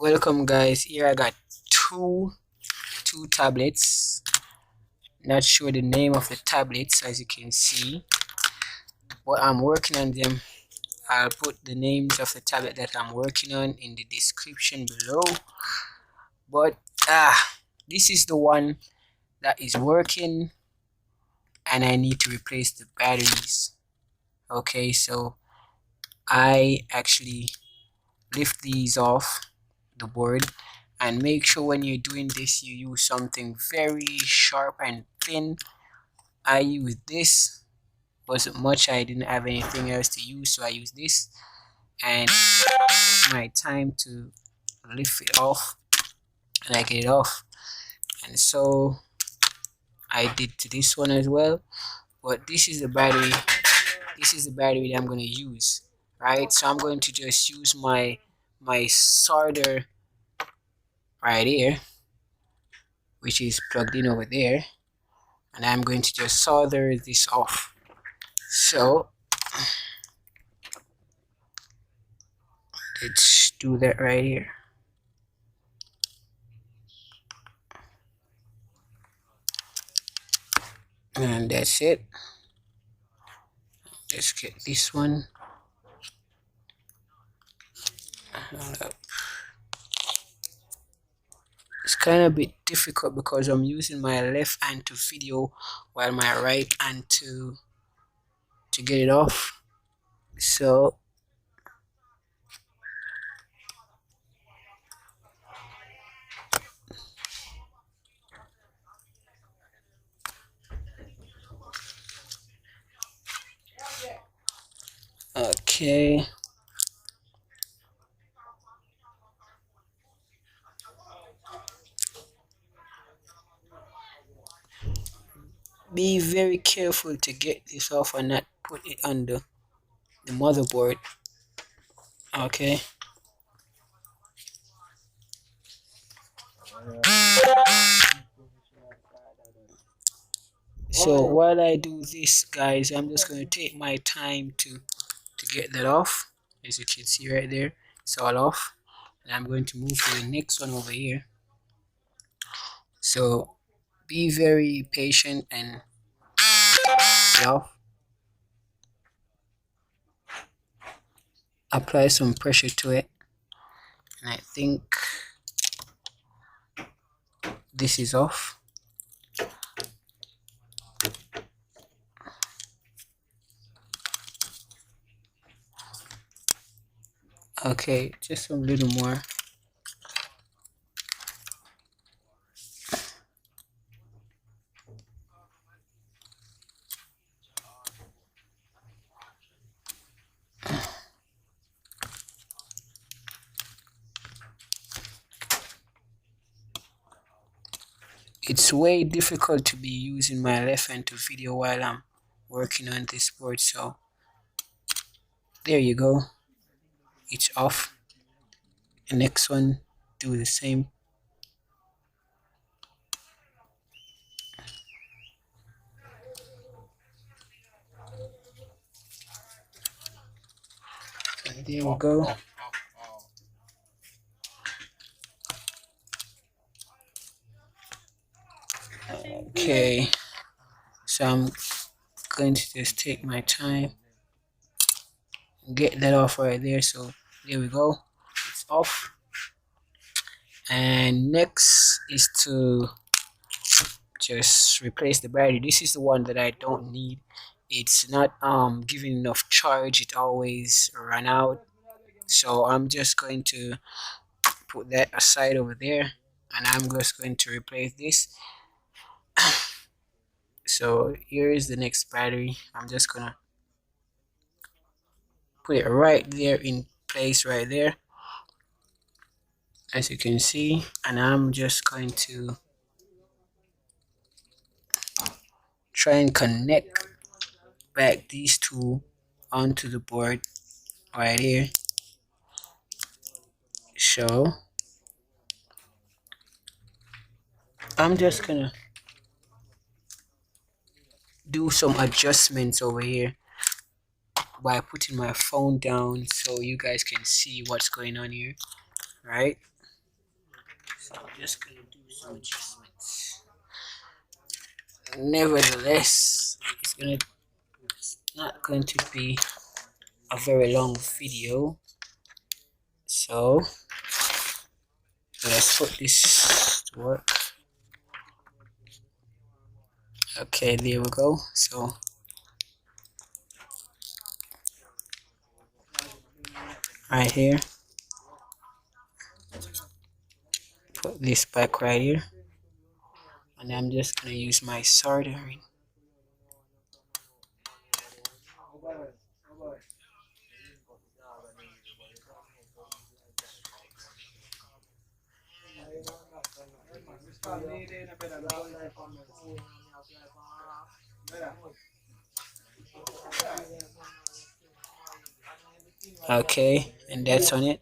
Welcome guys. Here I got two tablets. Not sure the name of the tablets as you can see, but I'm working on them. I'll put the names of the tablet that I'm working on in the description below. But this is the one that is working and I need to replace the batteries. Okay, so I actually lift these off the board, and make sure when you're doing this you use something very sharp and thin. I use this, wasn't much, I didn't have anything else to use, so I use this and take my time to lift it off, and I get it off. And so I did to this one as well. But this is the battery, that I'm going to use, right? So I'm going to just use my solder right here, which is plugged in over there, and I'm going to just solder this off. So let's do that right here. And that's it. Let's get this one. It's kind of a bit difficult because I'm using my left hand to video while my right hand to get it off. So okay. Be very careful to get this off and not put it on the motherboard. Okay. So while I do this, guys, I'm just going to take my time to get that off. As you can see right there, it's all off. And I'm going to move to the next one over here. So be very patient and off. Apply some pressure to it, and I think this is off. Okay, just a little more. It's way difficult to be using my left hand to video while I'm working on this board. So there you go, it's off. The next one, do the same. And there we go. Okay, so I'm going to just take my time, get that off right there. So there we go, it's off. And next is to just replace the battery. This is the one that I don't need. It's not giving enough charge, it always run out. So I'm just going to put that aside over there, and I'm just going to replace this. So here is the next battery. I'm just gonna put it right there in place right there, as you can see, and I'm just going to try and connect back these two onto the board right here. So I'm just gonna do some adjustments over here by putting my phone down so you guys can see what's going on here, right? So I'm just gonna do some adjustments. Nevertheless, it's not going to be a very long video. So let's put this to work. Okay, there we go. So right here, put this back right here, and I'm just gonna use my soldering. Okay, and that's on it.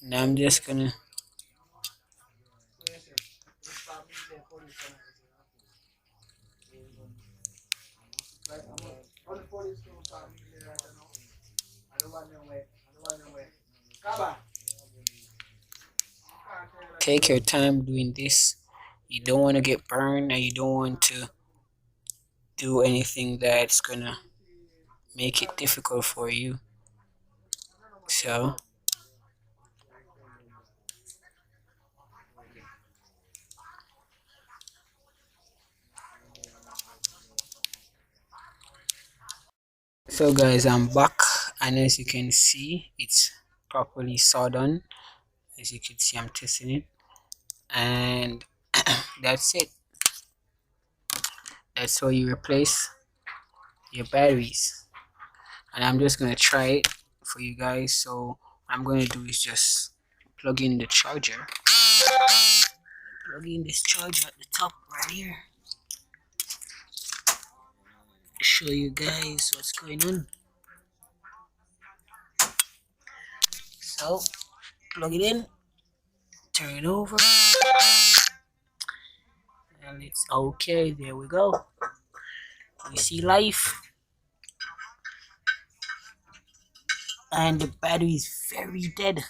Now I'm just gonna take your time doing this. You don't want to get burned, and you don't want to do anything that's gonna make it difficult for you. So guys, I'm back, and as you can see, it's properly soldered. As you can see, I'm testing it, and that's it. That's how you replace your batteries. And I'm just gonna try it for you guys. So what I'm gonna do is just plug in the charger. Plug in this charger at the top right here. Show you guys what's going on. So plug it in, turn it over, and it's okay. There we go. We see life, and the battery is very dead.